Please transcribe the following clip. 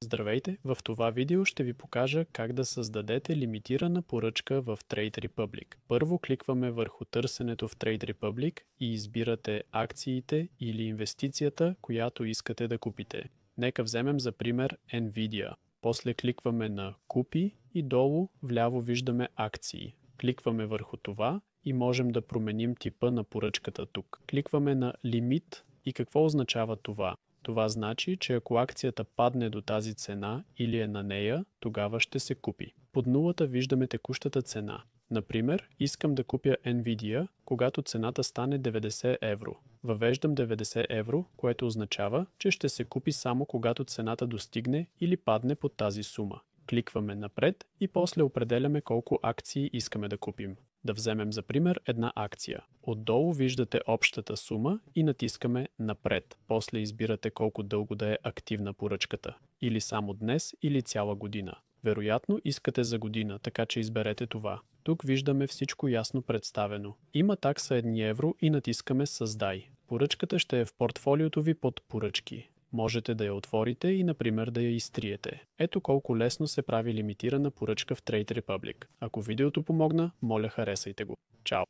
Здравейте! В това видео ще ви покажа как да създадете лимитирана поръчка в Trade Republic. Първо кликваме върху търсенето в Trade Republic и избирате акциите или инвестицията, която искате да купите. Нека вземем за пример Nvidia. После кликваме на Купи и долу вляво виждаме акции. Кликваме върху това и можем да променим типа на поръчката тук. Кликваме на Лимит и какво означава това? Това значи, че ако акцията падне до тази цена или е на нея, тогава ще се купи. Под нулата виждаме текущата цена. Например, искам да купя Nvidia, когато цената стане 90 евро. Въвеждам 90 евро, което означава, че ще се купи само когато цената достигне или падне под тази сума. Кликваме напред и после определяме колко акции искаме да купим. Да вземем за пример една акция. Отдолу виждате общата сума и натискаме напред. После избирате колко дълго да е активна поръчката. Или само днес, или цяла година. Вероятно искате за година, така че изберете това. Тук виждаме всичко ясно представено. Има такса 1 евро и натискаме Създай. Поръчката ще е в портфолиото ви под поръчки. Можете да я отворите и, например, да я изтриете. Ето колко лесно се прави лимитирана поръчка в Trade Republic. Ако видеото помогна, моля харесайте го. Чао!